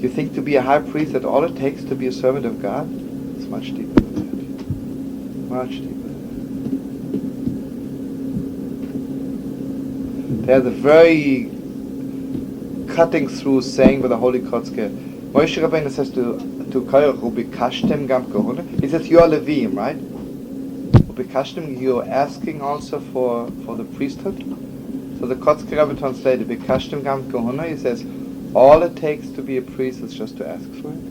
You think to be a high priest that all it takes to be a servant of God? It's much deeper than that. Much deeper than that. There's a very cutting through saying by the Holy Kotzker. Moshe Rabbeinu says to Korach, Ubikashtem gam kohuna. He says, you are Levim, right? Ubikashtem, you are asking also for the priesthood. So the Kotzker Rebbe translated, Ubikashtem gam kohuna. He says, all it takes to be a priest is just to ask for it.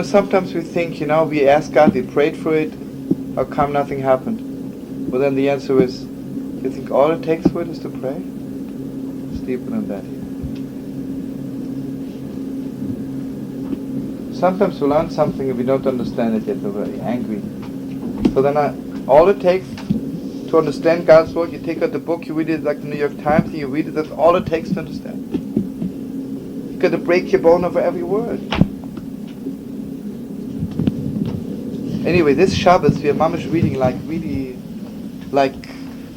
Sometimes we think, we asked God, we prayed for it, how come nothing happened? Well, then the answer is, you think all it takes for it is to pray? It's deeper than that. Sometimes we learn something and we don't understand it yet, we're very angry. So then all it takes to understand God's word, you take out the book, you read it like the New York Times, and you read it, that's all it takes to understand. You've got to break your bone over every word. Anyway, this Shabbos we are mamish reading like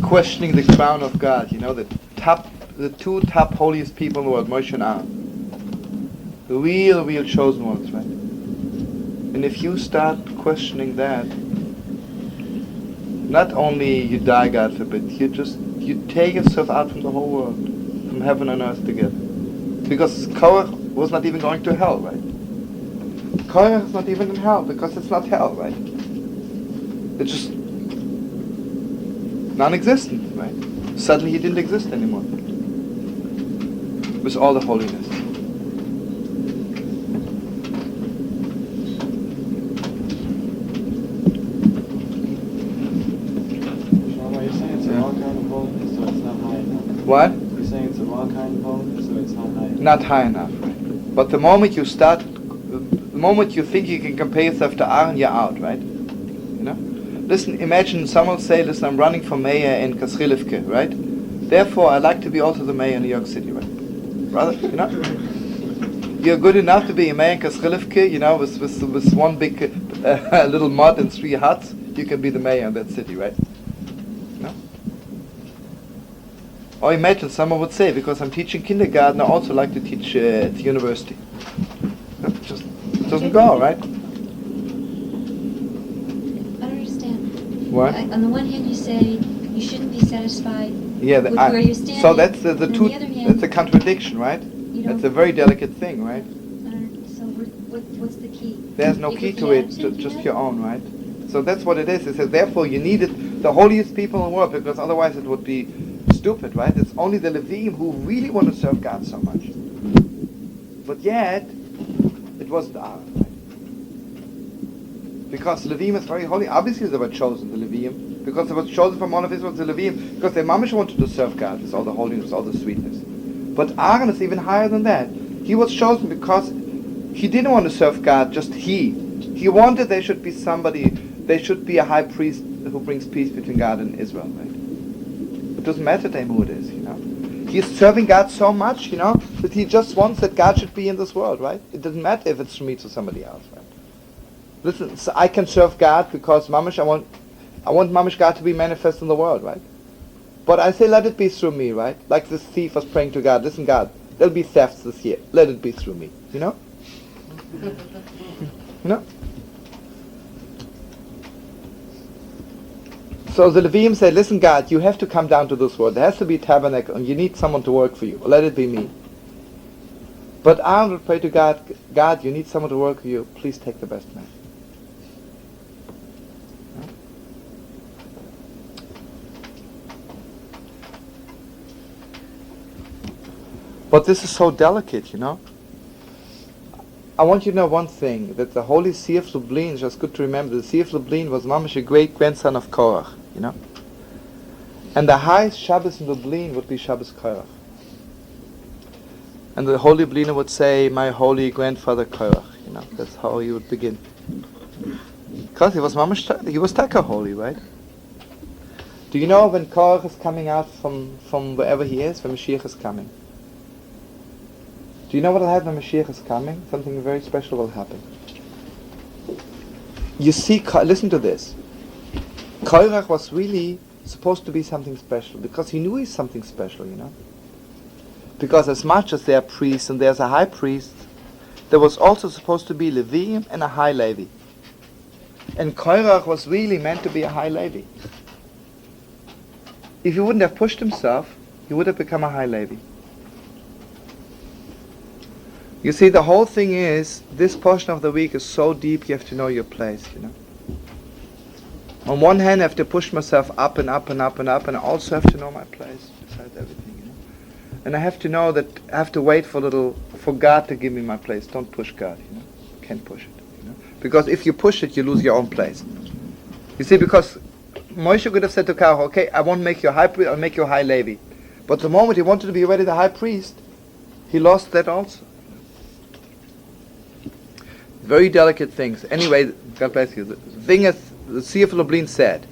questioning the crown of God. The two top holiest people in the world, Moshe and Aaron, the real chosen ones, right? And if you start questioning that, not only you die, God forbid, you tear yourself out from the whole world, from heaven and earth together, because Korah was not even going to hell, right? Korah is not even in hell, because it's not hell, right? It's just non-existent, right? Suddenly he didn't exist anymore. With all the holiness. Shlomo, you're saying it's a raw kind of holiness, so it's not high enough. What? You're saying it's a raw kind of holiness, so it's not high enough. Not high enough, right? But the moment you think you can compare yourself to Aaron, you're out, right? Listen, imagine someone say, listen, I'm running for mayor in Kasrilivke, right? Therefore, I'd like to be also the mayor in New York City, right? Brother, you're good enough to be a mayor in Kasrilivke, with one big little mud and 3 huts, you can be the mayor in that city, right? Or imagine someone would say, because I'm teaching kindergarten, I also like to teach at the university. It just doesn't go, right? What? On the one hand, you say you shouldn't be satisfied with where you're standing. So that's the on two. The other hand, that's a contradiction, right? That's a very delicate thing, right? So what's the key? There's no key to it, just your own, right? So that's what it is. It says, therefore, you needed the holiest people in the world, because otherwise it would be stupid, right? It's only the Levim who really want to serve God so much. But yet, it wasn't Aaron. Because Levim is very holy. Obviously they were chosen, the Levim, because they were chosen from all of Israel, the Levim, because their mamish wanted to serve God with all the holiness, all the sweetness. But Aaron is even higher than that. He was chosen because he didn't want to serve God, just he. He wanted there should be somebody, there should be a high priest who brings peace between God and Israel, right? It doesn't matter to him who it is, you know. He's serving God so much, you know, that he just wants that God should be in this world, right? It doesn't matter if it's from me to somebody else, right? Listen, so I can serve God because mamish, I want mamish God to be manifest in the world, right? But I say let it be through me, right? Like this thief was praying to God, listen God, there'll be thefts this year, let it be through me, you know? You know? So the Levim said, listen God, you have to come down to this world, there has to be a tabernacle and you need someone to work for you, let it be me. But Aaron would pray to God, God, you need someone to work for you, please take the best man. But this is so delicate, you know. I want you to know one thing, that the holy Sea of Lublin, it's just good to remember, the Sea of Lublin was mamish a great-grandson of Korach, you know. And the highest Shabbos in Lublin would be Shabbos Korach. And the holy Lubliner would say, my holy grandfather Korach, you know, that's how he would begin. Because he was mamish, he was taka holy, right? Do you know when Korach is coming out from wherever he is, when Mashiach is coming? Do you know what will happen when Mashiach is coming? Something very special will happen. You see, listen to this. Korach was really supposed to be something special because he knew he's something special, you know. Because as much as there are priests and there's a high priest, there was also supposed to be Levim and a high Levi. And Korach was really meant to be a high Levi. If he wouldn't have pushed himself, he would have become a high Levi. You see, the whole thing is, this portion of the week is so deep, you have to know your place, you know. On one hand, I have to push myself up and up and up and up, and I also have to know my place besides everything, you know. And I have to know that I have to wait for God to give me my place. Don't push God, you know. You can't push it, you know. Because if you push it, you lose your own place. You see, because Moshe could have said to Korach, okay, I won't make you a high priest, I'll make you a high Levi. But the moment he wanted to be already the high priest, he lost that also. Very delicate things. Anyway, God bless you. The thing is, the Sea of Lublin said,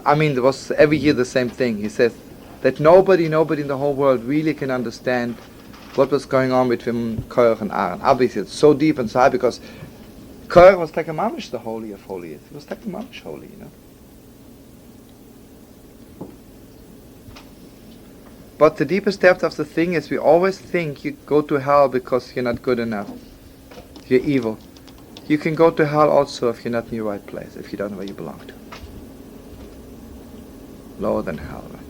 I mean, there was every year the same thing. He says that nobody in the whole world really can understand what was going on between Korach and Aaron. Obviously, it's so deep and so high because Korach was like a mamish, the holy of holiest. He was like a mamish holy, you know. But the deepest depth of the thing is we always think you go to hell because you're not good enough. You're evil. You can go to hell also if you're not in your right place, if you don't know where you belong to. Lower than hell, right?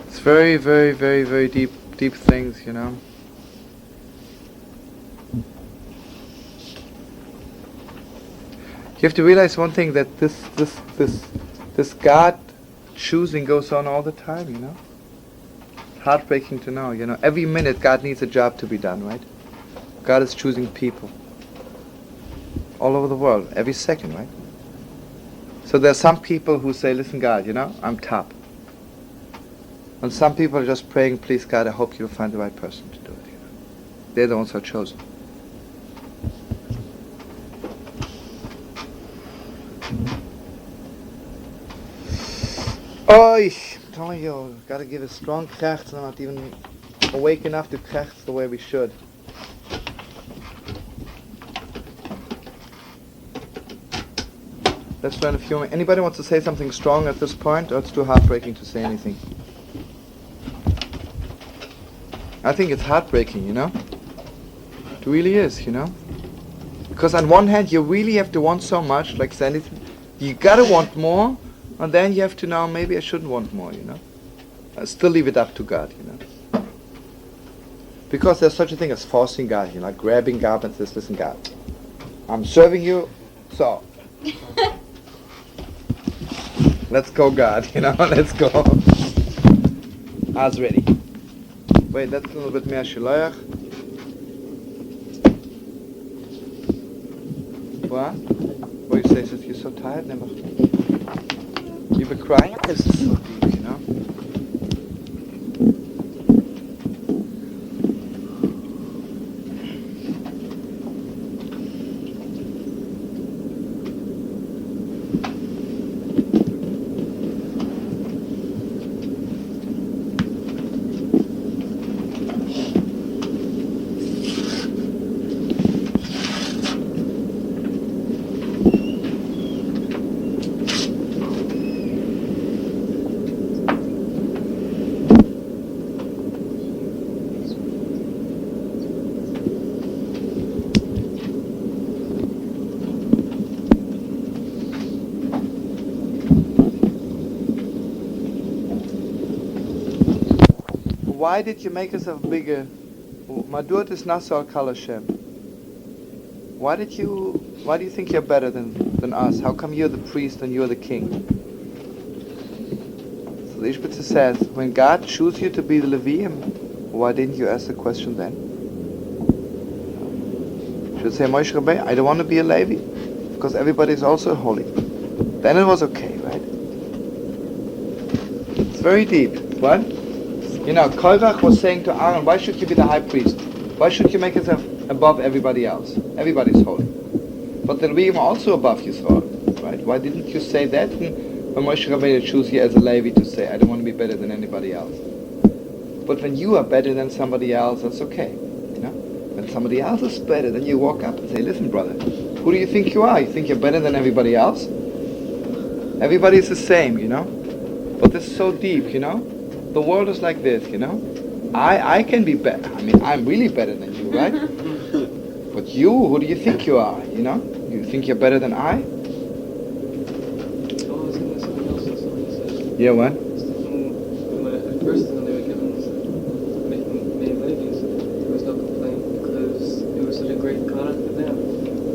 It's very, very, very, very deep things, you know. You have to realize one thing, that this God choosing goes on all the time, you know. Heartbreaking to know, you know. Every minute God needs a job to be done, right? God is choosing people all over the world, every second, right? So there are some people who say, listen God, you know, I'm top. And some people are just praying, please God, I hope you'll find the right person to do it, you know. They're the ones who are chosen. Oi! I'm telling you, gotta give a strong kracht, and I'm not even awake enough to kracht the way we should. Let's learn a few minutes. Anybody wants to say something strong at this point, or it's too heartbreaking to say anything? I think it's heartbreaking, you know? It really is, you know? Because on one hand, you really have to want so much, like Sandy, you gotta want more, and then you have to know, maybe I shouldn't want more, you know. I still leave it up to God, you know. Because there's such a thing as forcing God, you know, like grabbing God and says, listen God, I'm serving you, so. Let's go, God. Let's go. I was ready. Wait, that's a little bit mehr Shiloach. What? What you say? You're so tired, never. You've been crying. This is so deep, Why did you make yourself bigger? Madut is Nasal Kalashem. Why do you think you're better than us? How come you're the priest and you're the king? So the Ishbitzer says, when God chose you to be the Levium, why didn't you ask the question then? You should say, Moshe Rabbeinu, I don't want to be a Levi, because everybody is also holy. Then it was okay, right? It's very deep. What? Korach was saying to Aaron, why should you be the high priest? Why should you make yourself above everybody else? Everybody's holy. But the Leviim are also above Yisrael, right? Why didn't you say that when Moshe Rabbeinu chose you as a Levi to say, I don't want to be better than anybody else? But when you are better than somebody else, that's okay. When somebody else is better, then you walk up and say, listen, brother, who do you think you are? You think you're better than everybody else? Everybody's the same, But this is so deep, The world is like this, I can be better. I mean, I'm really better than you, right? But you, who do you think you are, You think you're better than I? Yeah, what? At first, when they were given, made Levies, there was no complaint because it was such a great honor for them.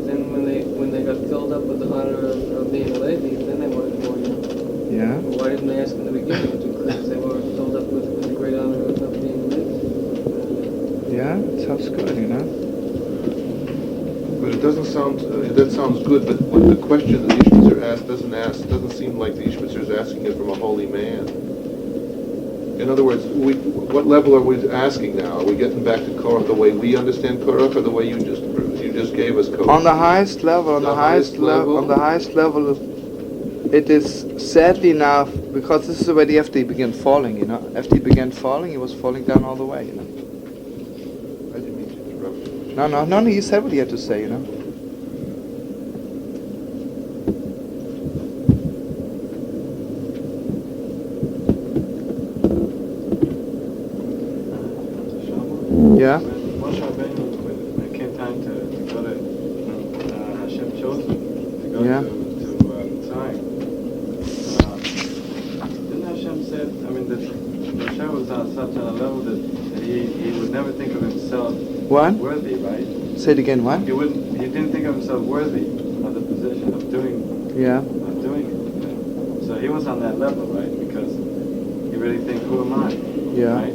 Then when they got filled up with the honor of being a Levi, then they wanted more. Yeah. Well, why didn't they ask in the beginning? Because they were filled up with the great honor of being a Levi. Yeah, it sounds good, But it doesn't sound, that sounds good, but when the question that the Ishbitzer asked doesn't seem like the Ishbitzer is asking it from a holy man. In other words, what level are we asking now? Are we getting back to Korah the way we understand Korah, or the way you just gave us Korah? On the highest level, it is sadly enough, because this is already after he began falling, After he began falling, he was falling down all the way, I didn't mean to interrupt you. No, you said what you had to say, Yeah? When Moshe Rabbeinu, when it came time to go to, Hashem chose him to go Yeah. to Mitzrayim. Didn't Hashem say, that Moshe was on such a level that he would never think of himself What? worthy, right? Say it again, what? He didn't think of himself worthy of the position of doing Yeah. it. So he was on that level, right? Because he really think, who am I? Yeah. Right?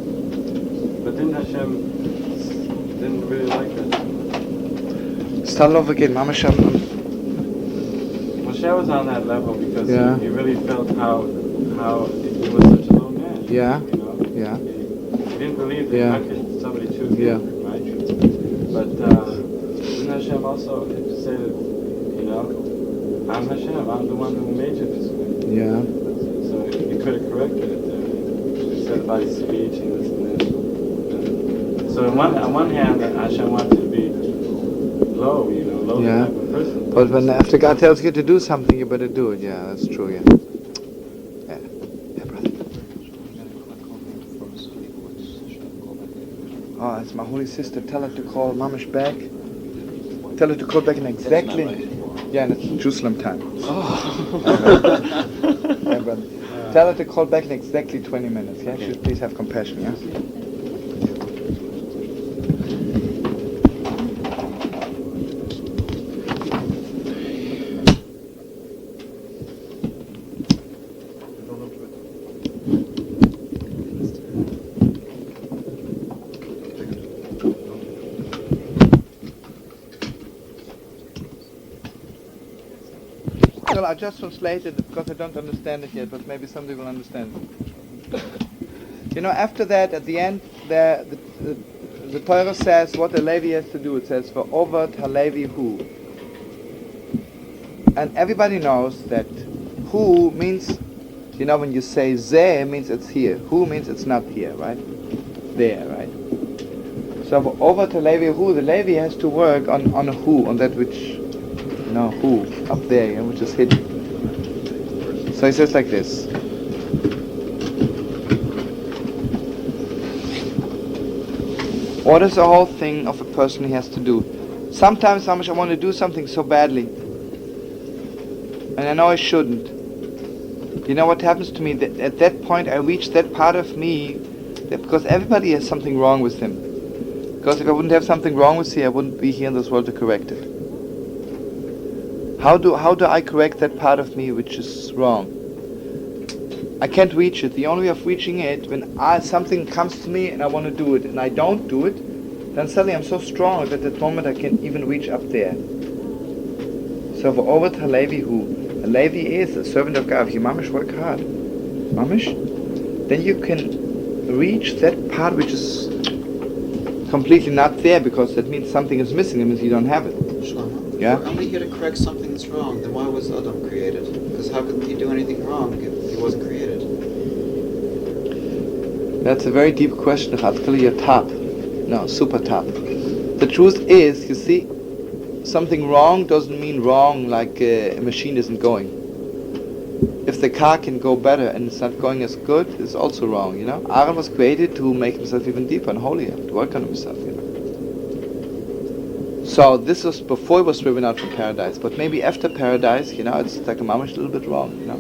But then Hashem didn't really like that. Start over again, Mama Sham. Moshe was on that level because Yeah. he really felt how he was such a low man. Yeah. Yeah. He didn't believe that Yeah. how could somebody choose Yeah. him, right? But didn't Hashem also say that, I'm Hashem, I'm the one who made you this way. Yeah. So he could have corrected it there. He said about his speech and this and that. So on one hand, Hashem wanted to be low, low Yeah. type of person. But when after God tells you to do something, you better do it. Yeah, that's true. Yeah. Yeah, brother. Oh, it's my holy sister. Tell her to call Mamish back. Tell her to call back in exactly. Yeah, and it's Jerusalem time. Yeah, brother. Tell her to call back in exactly 20 minutes. Yeah, she'll please have compassion. Yeah. Well, I just translated it because I don't understand it yet, but maybe somebody will understand it. You know, after that, at the end, the Torah says what the Levi has to do. It says, "V'ovad halevi hu." And everybody knows that hu means, you know, when you say zeh, means it's here. Hu means it's not here, right? There, right? So v'ovad halevi hu, the Levi has to work on a hu, on that which, you know, hu, up there, you know, which is hidden. So he says like this. What is the whole thing of a person he has to do? Sometimes I want to do something so badly, and I know I shouldn't. You know what happens to me? That at that point I reach that part of me, that because everybody has something wrong with him. Because if I wouldn't have something wrong with me, I wouldn't be here in this world to correct it. How do I correct that part of me which is wrong? I can't reach it. The only way of reaching it, when something comes to me and I want to do it, and I don't do it, then suddenly I'm so strong that at that moment I can even reach up there. So v'ovad halevi hu. A Levi is a servant of God. If you mamish work hard, mamish, then you can reach that part which is completely not there, because that means something is missing. It means you don't have it. Shlomo, Yeah? if we're only here to correct something that's wrong, then why was Adam created? Because how could he do anything wrong if he wasn't created? That's a very deep question. You're top. No, super top. The truth is, you see, something wrong doesn't mean wrong like a machine isn't going. If the car can go better and it's not going as good, it's also wrong, you know? Aaron was created to make himself even deeper and holier, to work on himself, you know? So this was before he was driven out from paradise, but maybe after paradise, you know, it's like a mamish a little bit wrong, you know?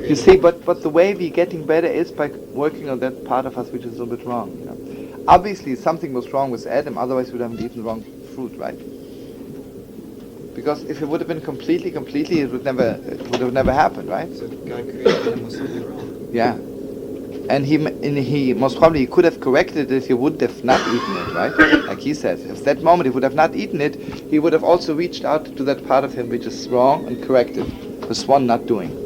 You see, but the way we're getting better is by working on that part of us which is a little bit wrong, you know? Obviously, something was wrong with Adam, otherwise we would have eaten wrong fruit, right? Because if it would have been completely, it would have never happened, right? So God created him with something wrong. Yeah, and he most probably he could have corrected it if he would have not eaten it, right? Like he said, if that moment he would have not eaten it, he would have also reached out to that part of him which is wrong and corrected. This one not doing.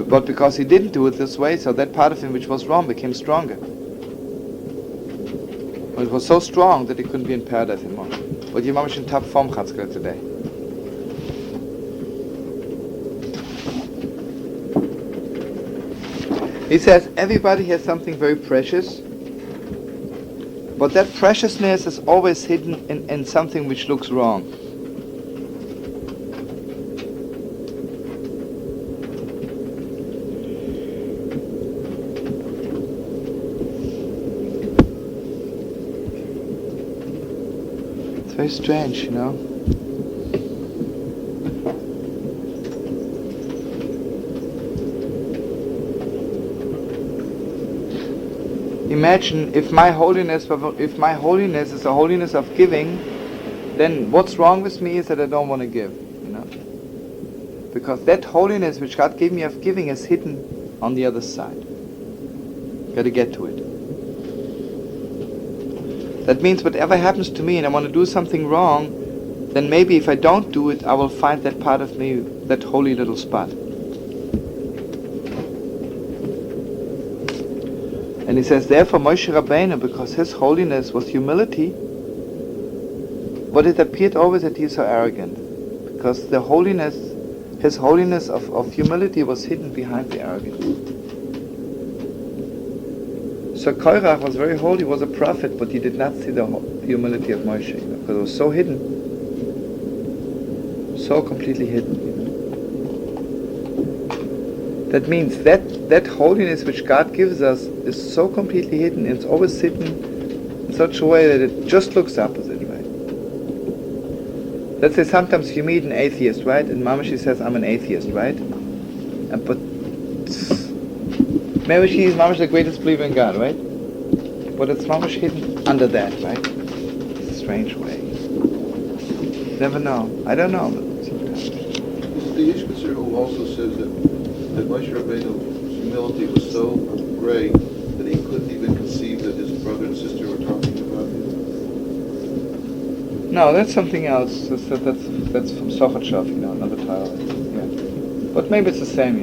But because he didn't do it this way, so that part of him which was wrong became stronger. It was so strong that he couldn't be in paradise anymore. But your mom is in top form, Chatzkel, today. He says everybody has something very precious, but that preciousness is always hidden in something which looks wrong. Very strange, you know. Imagine if my holiness is a holiness of giving, then what's wrong with me is that I don't want to give, you know. Because that holiness which God gave me of giving is hidden on the other side. Got to get to it. That means whatever happens to me and I want to do something wrong, then maybe if I don't do it, I will find that part of me, that holy little spot. And he says, therefore Moshe Rabbeinu, because his holiness was humility, but it appeared always that he is so arrogant. Because the holiness, his holiness of humility was hidden behind the arrogance. So Korach was very holy, was a prophet, but he did not see the humility of Moshe, you know, because it was so hidden, so completely hidden. You know. That means that holiness which God gives us is so completely hidden, and it's always hidden in such a way that it just looks opposite, right? Let's say sometimes you meet an atheist, right? And Mamashi says, I'm an atheist, right? But maybe she is Mamash the greatest believer in God, right? But it's Mamash hidden under that, right? It's a strange way. Never know. I don't know, but sometimes. The Ishbitzer who also says that Moshe Rabbeinu's humility was so great that he couldn't even conceive that his brother and sister were talking about him. No, that's something else. That's from Sochotchov, another title. Yeah. But maybe it's the same,